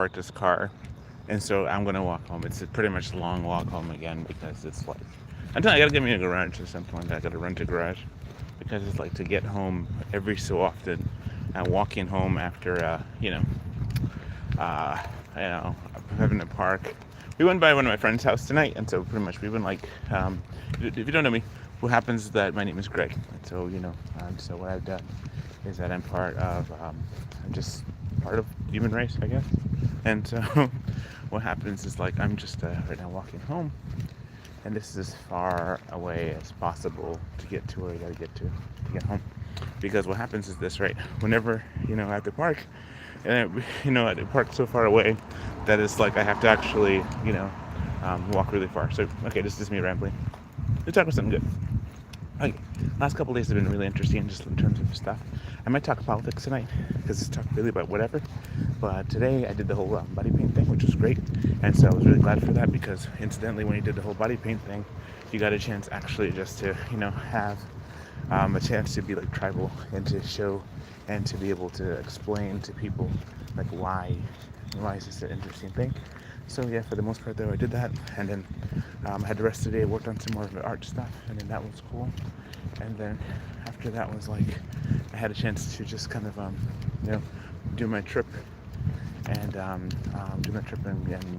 parked this car, and so I'm gonna walk home. It's a pretty much a long walk home again because it's like until I gotta get me a garage at some point. I gotta rent a garage because it's like to get home every so often and walking home after uh, having to park. We went by one of my friend's house tonight, and so pretty much we've been like, if you don't know me, what happens is that my name is Greg, and so so what I've done is that I'm just part of the human race, I guess, and so what happens is like I'm just right now walking home, and this is as far away as possible to get to where I gotta get to get home, because what happens is this, right? Whenever I have to park, and I park so far away that it's like I have to actually walk really far. So okay, this is me rambling. Let's talk about something good. Okay, last couple of days have been really interesting just in terms of stuff. I might talk politics tonight because it's talk really about whatever. But today I did the whole body paint thing, which was great, and so I was really glad for that because incidentally, when you did the whole body paint thing, you got a chance actually just to have a chance to be like tribal and to show and to be able to explain to people like why is this an interesting thing. So yeah, for the most part though, I did that, and then I had the rest of the day, worked on some more of the art stuff, and then that was cool. And then after that was like I had a chance to just kind of do my trip and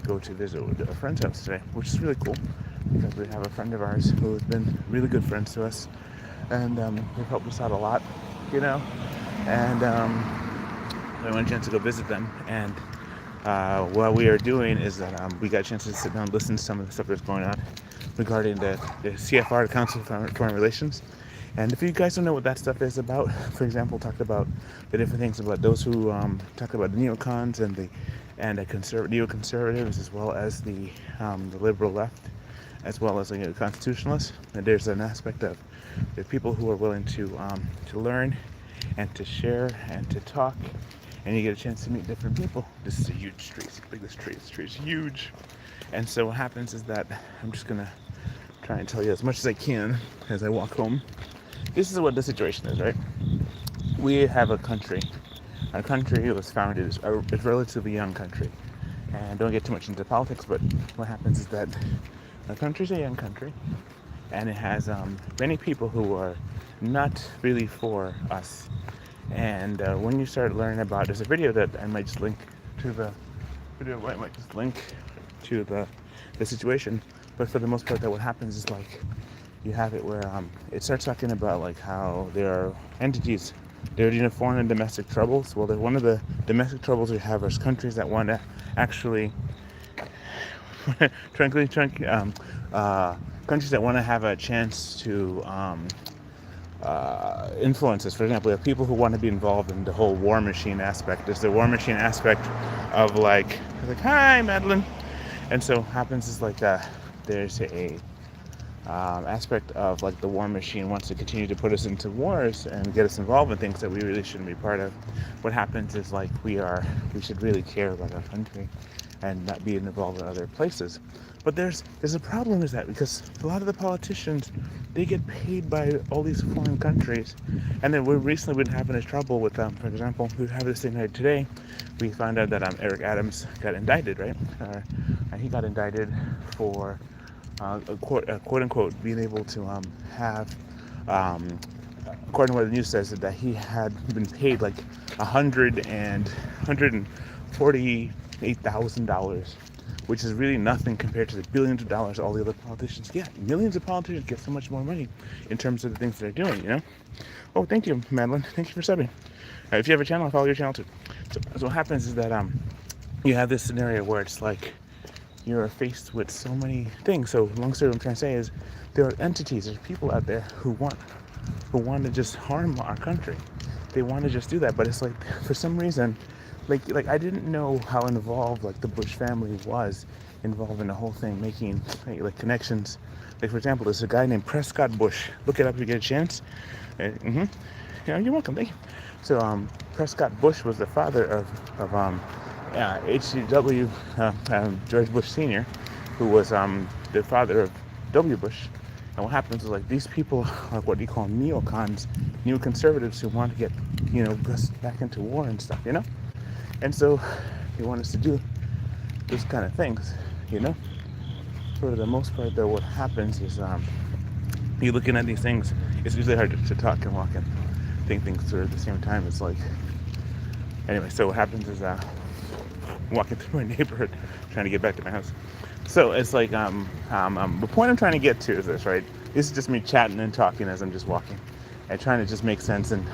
go to visit a friend's house today, which is really cool because we have a friend of ours who has been really good friends to us, and they've helped us out a lot, and I went a chance to go visit them, and what we are doing is that we got a chance to sit down and listen to some of the stuff that's going on regarding the CFR, the Council for Foreign Relations. And if you guys don't know what that stuff is about, for example, talked about the different things about those who talk about the neocons and the neoconservatives, as well as the liberal left, as well as the constitutionalists. And there's an aspect of the people who are willing to learn and to share and to talk, and you get a chance to meet different people. This is a huge tree. See how big this tree is. This tree is huge. And so what happens is that I'm just gonna try and tell you as much as I can as I walk home. This is what the situation is, right? We have a country. Our country was founded as a relatively young country. And don't get too much into politics, but what happens is that our country's a young country, and it has many people who are not really for us. And when you start learning about, there's a video that I might just link to the the situation. But for the most part, that what happens is like you have it where it starts talking about like how there are entities, they're foreign and domestic troubles. Well, one of the domestic troubles we have is countries that want to actually countries that want to have a chance to influences. For example, we have people who want to be involved in the whole war machine aspect. There's the war machine aspect of like hi Madeline, and so happens is like there's a aspect of like the war machine wants to continue to put us into wars and get us involved in things that we really shouldn't be part of. What happens is like we should really care about our country and not be involved in other places. But there's a problem is that because a lot of the politicians, they get paid by all these foreign countries, and then we've recently been having this trouble with for example, we have this thing right today. We found out that Eric Adams got indicted, right? And he got indicted for quote unquote being able to have according to what the news says, that he had been paid like $148,000, which is really nothing compared to the billions of dollars all the other politicians get. Millions of politicians get so much more money in terms of the things they're doing, Oh, thank you, Madeline. Thank you for subbing. If you have a channel, I'll follow your channel too. So what happens is that you have this scenario where it's like you're faced with so many things. So long story, what I'm trying to say is there are entities, there's people out there who want to just harm our country. They want to just do that, but it's like for some reason, like I didn't know how involved like the Bush family was involved in the whole thing, making like connections. Like for example, there's a guy named Prescott Bush. Look it up if you get a chance. Yeah, you're welcome. Thank you. So Prescott Bush was the father of HW George Bush Sr., who was the father of W. Bush. And what happens is like these people are what you call neocons, neoconservatives who want to get us back into war and stuff, And so They want us to do those kind of things, you know. For the most part, though, what happens is you're looking at these things. It's usually hard to talk and walk and think things through at the same time. It's like, anyway, so what happens is I'm walking through my neighborhood trying to get back to my house. So it's like the point I'm trying to get to is this, right? This is just me chatting and talking as I'm just walking and trying to just make sense and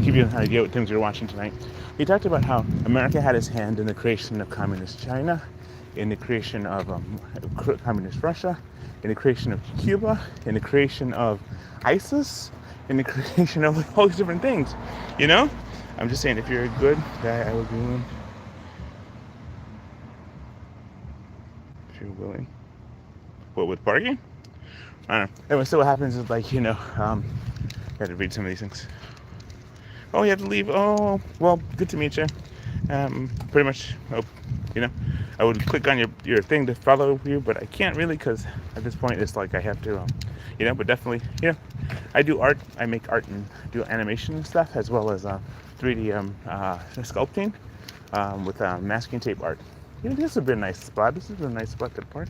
give you an idea what things you're watching tonight. He talked about how America had his hand in the creation of communist China, in the creation of communist Russia, in the creation of Cuba, in the creation of ISIS, in the creation of all these different things, you know? I'm just saying, if you're a good guy, I would be willing. If you're willing. What, with parking? I don't know. Anyway, so what happens is, like, you got to read some of these things. Oh, you have to leave. Oh, well, good to meet you. Pretty much, I would click on your thing to follow you, but I can't really because at this point it's like I have to, but definitely, I do art. I make art and do animation and stuff, as well as 3D sculpting with masking tape art. This would be a nice spot. This is a nice spot to park.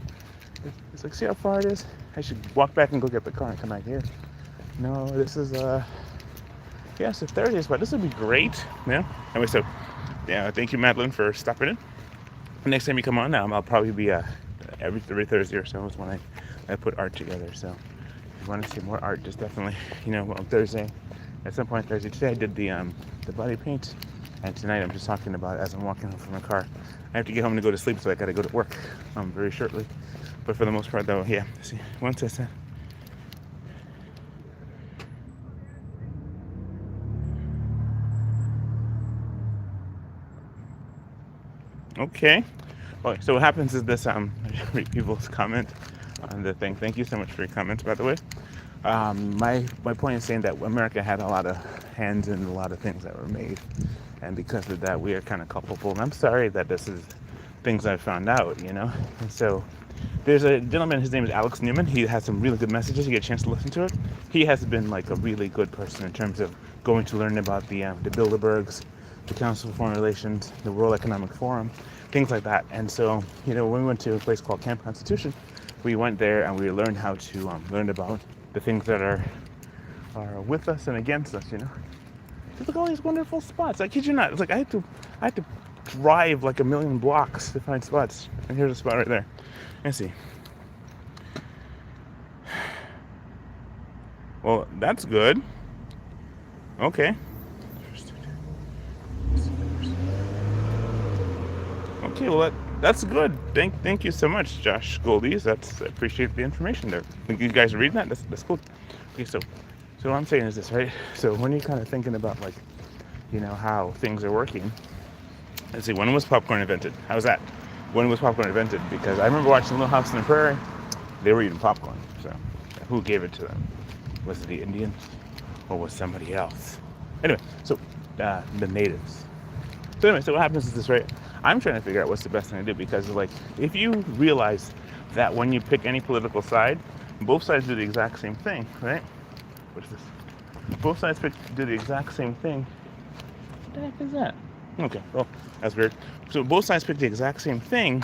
It's like, see how far it is? I should walk back and go get the car and come back here. No, this is it's a Thursday spot. This would be great. Anyway, so thank you, Madeline, for stopping in. Next time you come on, I'll probably be every Thursday or so is when I put art together. So if you want to see more art, just definitely on Thursday. At some point Thursday. Today I did the body paint, and tonight I'm just talking about as I'm walking home from my car. I have to get home to go to sleep, so I got to go to work very shortly. But for the most part, though, see, once I said. Okay. Well, so what happens is this, I read people's comment on the thing. Thank you so much for your comments, by the way. My point is saying that America had a lot of hands in a lot of things that were made. And because of that, we are kind of culpable. And I'm sorry that this is things I found out, And so there's a gentleman, his name is Alex Newman. He has some really good messages. You get a chance to listen to it. He has been like a really good person in terms of going to learn about the Bilderbergs, the Council for Foreign Relations, the World Economic Forum, things like that. And so, when we went to a place called Camp Constitution, we went there and we learned how to learn about the things that are with us and against us, Look at all these wonderful spots. I kid you not. It's like I had to drive like a million blocks to find spots. And here's a spot right there. Let's see. Well, that's good. Okay. Okay, well that's good. Thank you so much, Josh Goldies. I appreciate the information there. Think you guys are reading that? That's cool. Okay, so what I'm saying is this, right? So when you're kind of thinking about like, how things are working. Let's see, when was popcorn invented? How's that? When was popcorn invented? Because I remember watching Little House on the Prairie. They were eating popcorn. So who gave it to them? Was it the Indians or was somebody else? Anyway, so the natives. So anyway, so what happens is this, right? I'm trying to figure out what's the best thing to do because, like, if you realize that when you pick any political side, both sides do the exact same thing, right? What's this? Both sides do the exact same thing. What the heck is that? Okay, well, that's weird. So both sides pick the exact same thing,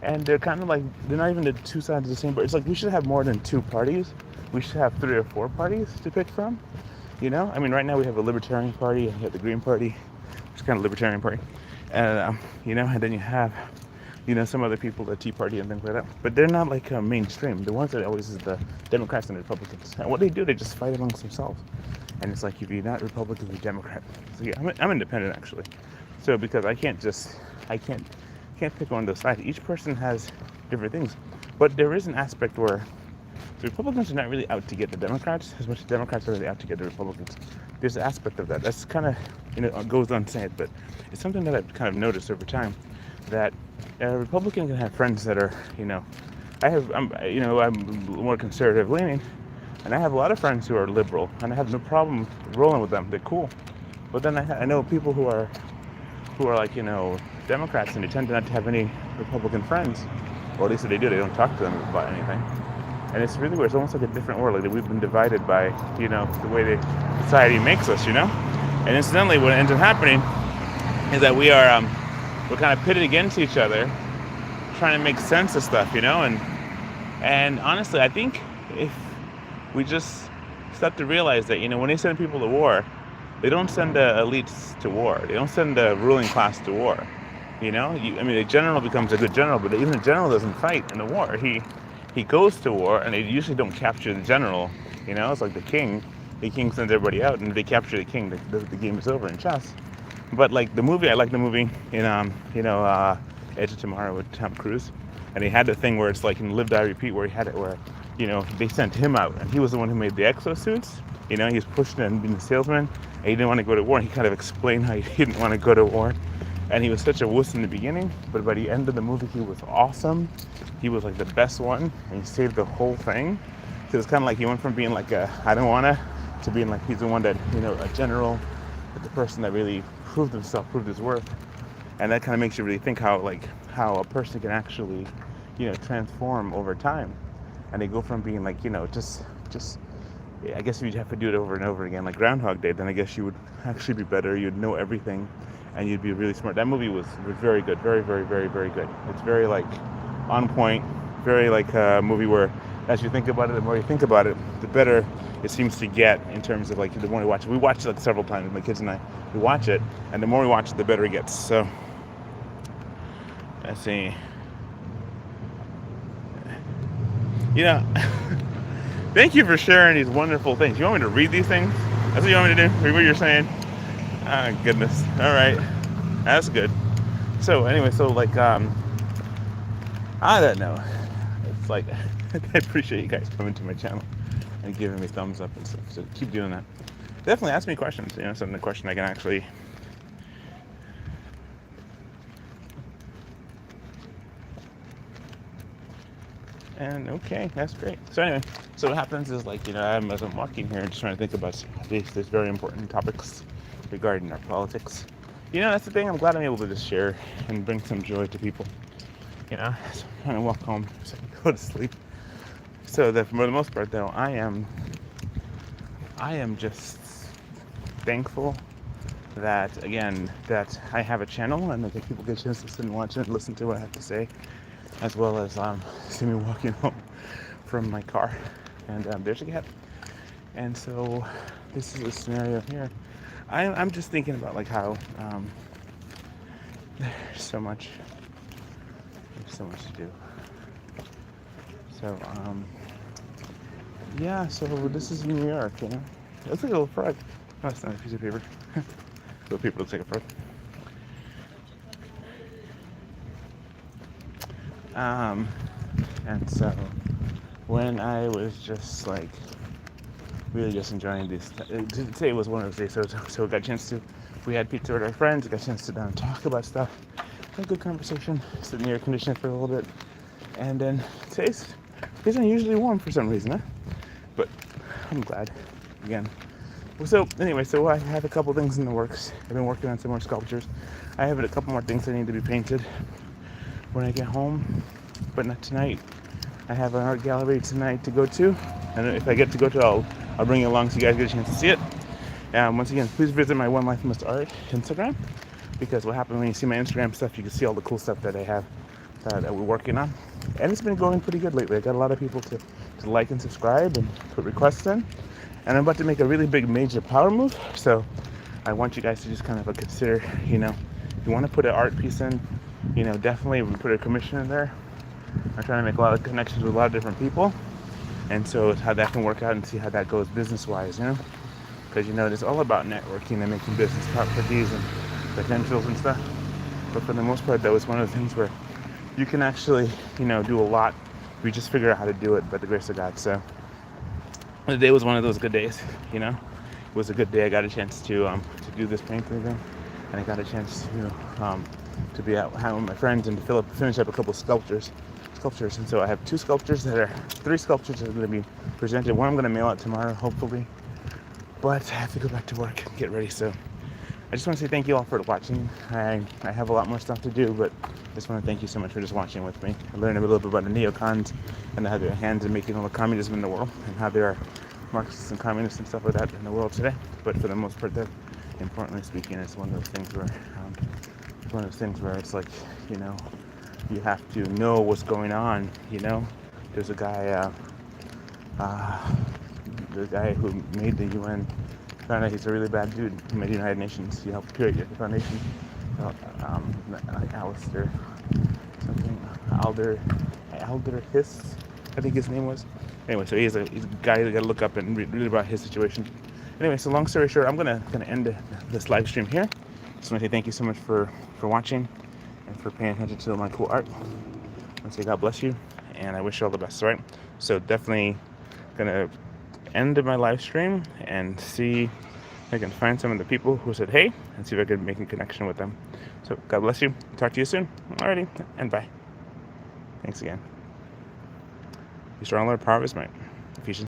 and they're kind of like, they're not even the two sides of the same, but it's like we should have more than two parties. We should have 3 or 4 parties to pick from, I mean, right now we have a Libertarian Party, and you have the Green Party, which is kind of Libertarian Party, and, and then you have, some other people, the Tea Party and things like that, but they're not like mainstream. The ones that always is the Democrats and the Republicans, and what they do, they just fight amongst themselves, and it's like, if you're not Republican, you're Democrat. So yeah, I'm independent actually, so because I can't pick one of those sides. Each person has different things, but there is an aspect where the Republicans are not really out to get the Democrats as much as Democrats are really out to get the Republicans. There's an aspect of that. That's kind of, it goes unsaid, but it's something that I've kind of noticed over time, that a Republican can have friends that are, I'm more conservative leaning, and I have a lot of friends who are liberal, and I have no problem rolling with them. They're cool. But then I know people who are like, Democrats, and they tend not to have any Republican friends, or at least if they do, they don't talk to them about anything. And it's really weird. It's almost like a different world. Like we've been divided by, the way the society makes us, And incidentally, what ends up happening is that we are, we're kind of pitted against each other, trying to make sense of stuff, and honestly, I think if we just start to realize that, when they send people to war, they don't send the elites to war. They don't send the ruling class to war. A general becomes a good general, but even a general doesn't fight in the war. He goes to war, and they usually don't capture the general. It's like the king. The king sends everybody out, and if they capture the king, the game is over in chess. But like the movie, I like the movie in Edge of Tomorrow with Tom Cruise, and he had the thing where it's like in Live Die Repeat, where he had it where they sent him out, and he was the one who made the exosuits. He was pushing it and being a salesman, and he didn't want to go to war. And he kind of explained how he didn't want to go to war, and he was such a wuss in the beginning, but by the end of the movie, he was awesome. He was like the best one, and he saved the whole thing. So it's kind of like he went from being like a I don't wanna to being like he's the one that a general, but the person that really proved himself, proved his worth, and that kind of makes you really think how a person can actually transform over time, and they go from being like just I guess if you'd have to do it over and over again like Groundhog Day, then I guess you would actually be better. You'd know everything, and you'd be really smart. That movie was very good, very, very, very, very good. It's very like on point, very like a movie where as you think about it, the more you think about it, the better it seems to get in terms of like the more you watch it. We watched it like several times, my kids and I. We watch it, and the more we watch it, the better it gets. So let's see. Thank you for sharing these wonderful things. You want me to read these things? That's what you want me to do? Read what you're saying? Ah, goodness. All right. That's good. So anyway, I don't know. It's like, I appreciate you guys coming to my channel and giving me thumbs up and stuff. So keep doing that. Definitely ask me questions. Something a question I can actually. And okay, that's great. So anyway, so what happens is as I'm walking here, just trying to think about these very important topics regarding our politics. That's the thing. I'm glad I'm able to just share and bring some joy to people. So I'm trying to walk home so I can go to sleep. So that for the most part, though, I am just thankful that I have a channel and that people get a chance to sit and watch it and listen to what I have to say, as well as see me walking home from my car. And there's a cat. And so this is a scenario here. I'm just thinking about how there's so much to do. So so this is New York, It looks like a little frog. Oh, it's not a piece of paper. Little paper looks like a frog. And so when I was just really just enjoying this, today was one of those days, so we got a chance to, we had pizza with our friends, we got a chance to sit down and talk about stuff, had a good conversation, sit in the air conditioner for a little bit, and then today's unusually warm for some reason, but I'm glad, again. So anyway, so I have a couple things in the works. I've been working on some more sculptures. I have a couple more things that need to be painted when I get home, but not tonight. I have an art gallery tonight to go to, and if I get to go to, I'll bring you along so you guys get a chance to see it. Once again, please visit my One Life Must Art Instagram, because what happens when you see my Instagram stuff, you can see all the cool stuff that I have that we're working on, and it's been going pretty good lately. I got a lot of people to like and subscribe and put requests in, and I'm about to make a really big major power move. So I want you guys to just kind of consider, if you want to put an art piece in, definitely put a commission in there. I'm trying to make a lot of connections with a lot of different people, and so how that can work out and see how that goes business-wise, because it's all about networking and making business properties and potentials and stuff. But for the most part, that was one of the things where you can actually, do a lot if you just figure out how to do it by the grace of God. So the day was one of those good days, It was a good day. I got a chance to do this painting thing, and I got a chance to be out with my friends and to finish up a couple sculptures. And so I have three sculptures that are going to be presented. One I'm going to mail out tomorrow, hopefully, but I have to go back to work and get ready. So I just want to say thank you all for watching. I have a lot more stuff to do, but I just want to thank you so much for just watching with me. I learned a little bit about the neocons and how their hands in making all the communism in the world, and how there are Marxists and communists and stuff like that in the world today. But for the most part, importantly speaking, it's one of those things where it's one of those things where it's like, you have to know what's going on. There's a guy, the guy who made the UN, found out he's a really bad dude. He made the United Nations. He helped create the foundation. Alistair something, Alder Hiss, I think his name was. Anyway, so he's a guy you got to look up and read about his situation. Anyway, so long story short, I'm gonna end this live stream here. Just want to say thank you so much for watching and for paying attention to my cool art. I want to say God bless you, and I wish you all the best. All right, so definitely gonna end my live stream and see if I can find some of the people who said hey and see if I can make a connection with them. So God bless you. Talk to you soon. Alrighty, and bye. Thanks again. Be strong, Lord, power of His might. Ephesians